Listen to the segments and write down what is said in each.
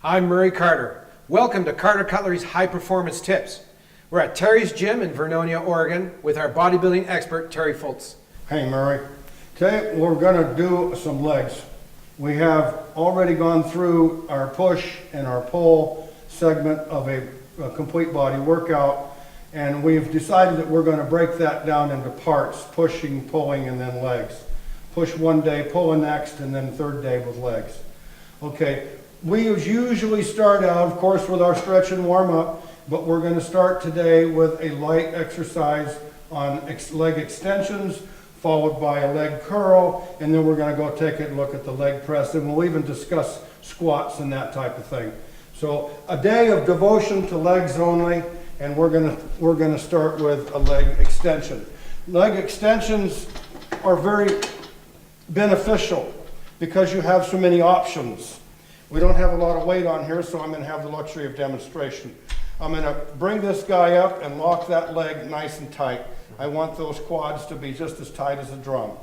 I'm Murray Carter. Welcome to Carter Cutlery's High Performance Tips. We're at Terry's Gym in Vernonia, Oregon with our bodybuilding expert, Terry Fultz. Hey Murray, today we're going to do some legs. We have already gone through our push and our pull segment of a complete body workout, and we've decided that we're going to break that down into parts: pushing, pulling, and then legs. Push one day, pull the next, and then third day with legs. Okay, we usually start out, of course, with our stretch and warm up, but we're going to start today with a light exercise on leg extensions, followed by a leg curl, and then we're going to go take a look at the leg press, and we'll even discuss squats and that type of thing. So a day of devotion to legs only, and we're going to start with a leg extension. Leg extensions are very beneficial because you have so many options. We don't have a lot of weight on here, so I'm going to have the luxury of demonstration. I'm going to bring this guy up and lock that leg nice and tight. I want those quads to be just as tight as a drum.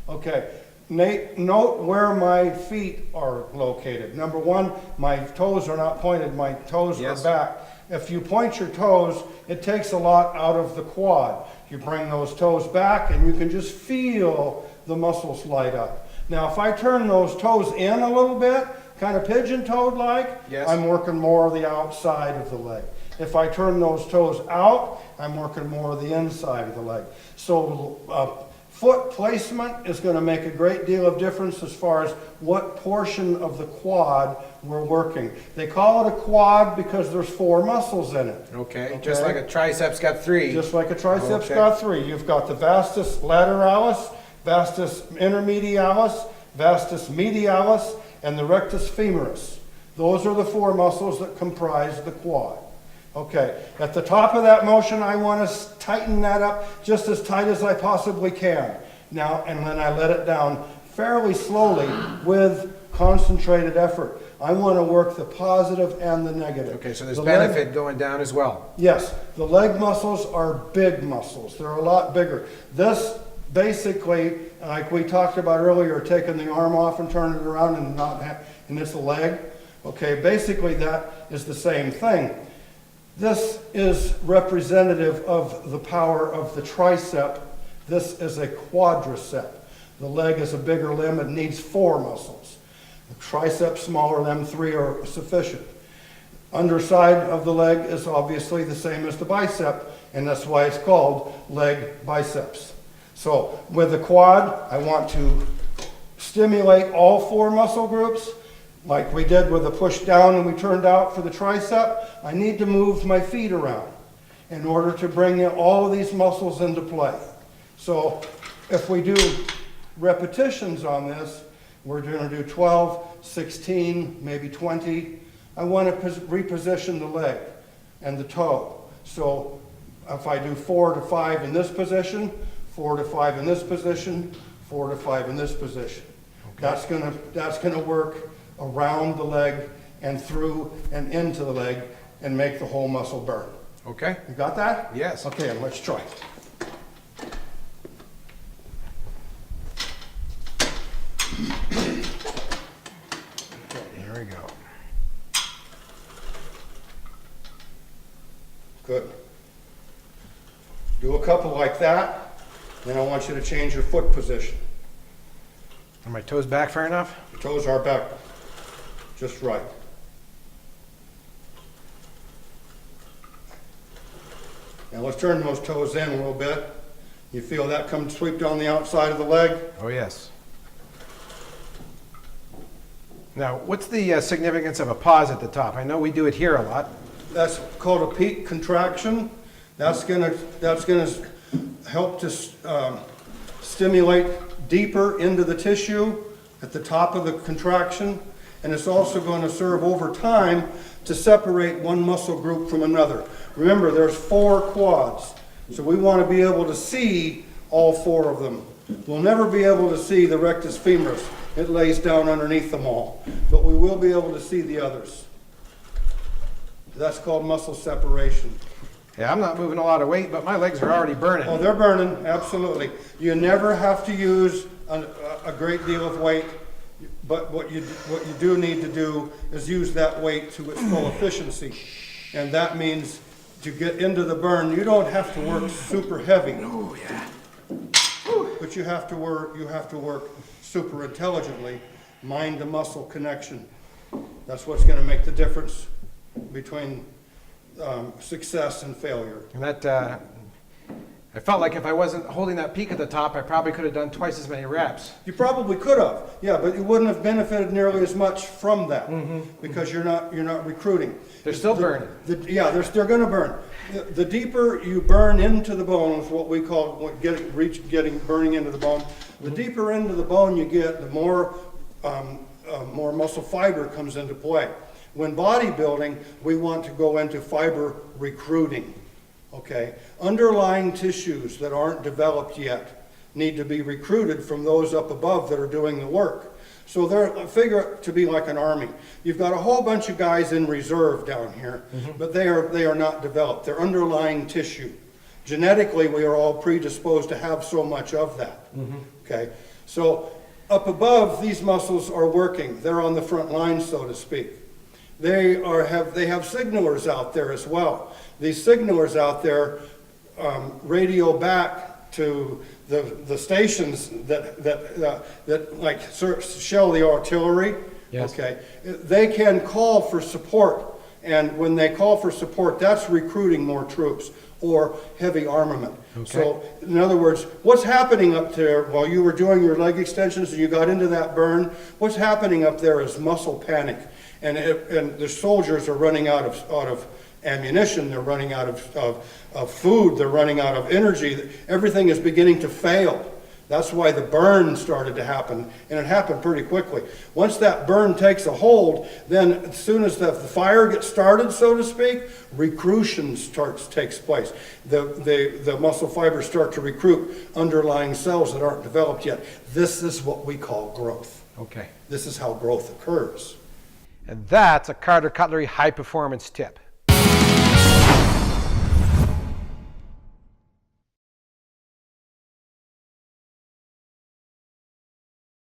Okay, note where my feet are located. Number one, my toes are not pointed, my toes are back. If you point your toes, it takes a lot out of the quad. You bring those toes back and you can just feel the muscles light up. Now if I turn those toes in a little bit, kind of pigeon-toed like, I'm working more of the outside of the leg. If I turn those toes out, I'm working more of the inside of the leg. So foot placement is going to make a great deal of difference as far as what portion of the quad we're working. They call it a quad because there's 4 muscles in it. Okay, just like a triceps got 3. Just like a triceps got 3. You've got the vastus lateralis, vastus intermedialis, vastus medialis, and the rectus femoris. Those are the 4 muscles that comprise the quad. Okay, at the top of that motion, I want to tighten that up just as tight as I possibly can. Now, and then I let it down fairly slowly with concentrated effort. I want to work the positive and the negative. Okay, so there's benefit going down as well. Yes, the leg muscles are big muscles. They're a lot bigger. This basically, like we talked about earlier, taking the arm off and turning it around and it's a leg. Okay, basically that is the same thing. This is representative of the power of the tricep. This is a quadricep. The leg is a bigger limb. It needs 4 muscles. The tricep, smaller limb, 3 are sufficient. Underside of the leg is obviously the same as the bicep, and that's why it's called leg biceps. So with the quad, I want to stimulate all 4 muscle groups. Like we did with the push down and we turned out for the tricep, I need to move my feet around in order to bring in all of these muscles into play. So if we do repetitions on this, we're going to do 12, 16, maybe 20. I want to reposition the leg and the toe. So if I do 4 to 5 in this position, 4 to 5 in this position, 4 to 5 in this position. Okay. That's gonna work around the leg and through and into the leg and make the whole muscle burn. Okay. You got that? Yes. Okay, let's try. Okay, here we go. Good. Do a couple like that, then I want you to change your foot position. Are my toes back far enough? Your toes are back just right. Now let's turn those toes in a little bit. You feel that come sweep down the outside of the leg? Oh yes. Now, what's the significance of a pause at the top? I know we do it here a lot. That's called a peak contraction. That's gonna help to stimulate deeper into the tissue at the top of the contraction, and it's also going to serve over time to separate one muscle group from another. Remember, there's 4 quads, so we want to be able to see all 4 of them. We'll never be able to see the rectus femoris. It lays down underneath them all, but we will be able to see the others. That's called muscle separation. Yeah, I'm not moving a lot of weight, but my legs are already burning. Oh, they're burning, absolutely. You never have to use a great deal of weight But what you do need to do is use that weight to its full efficiency. And that means to get into the burn, you don't have to work super heavy. Oh, yeah. But you have to work super intelligently, mind to muscle connection. That's what's going to make the difference between success and failure. And that, I felt like if I wasn't holding that peak at the top, I probably could have done twice as many reps. You probably could have, yeah, but you wouldn't have benefited nearly as much from that because you're not recruiting. They're still burning. They're going to burn. The deeper you burn into the bone, is what we call burning into the bone. The deeper into the bone you get, the more muscle fiber comes into play. When bodybuilding, we want to go into fiber recruiting. Okay, underlying tissues that aren't developed yet need to be recruited from those up above that are doing the work. So figure it to be like an army. You've got a whole bunch of guys in reserve down here, but they are not developed. They're underlying tissue. Genetically, we are all predisposed to have so much of that. Okay, so up above, these muscles are working. They're on the front line, so to speak. They have signalers out there as well. These signalers out there radio back to the stations that like shell the artillery. Yes. Okay, they can call for support, and when they call for support, that's recruiting more troops or heavy armament. Okay. So, in other words, what's happening up there while you were doing your leg extensions and you got into that burn? What's happening up there is muscle panic, and the soldiers are running out of ammunition, they're running out of food, they're running out of energy. Everything is beginning to fail. That's why the burn started to happen, and it happened pretty quickly. Once that burn takes a hold, then as soon as the fire gets started, so to speak, recruition takes place. The muscle fibers start to recruit underlying cells that aren't developed yet. This is what we call growth. Okay. This is how growth occurs. And that's a Cutlery high performance tip.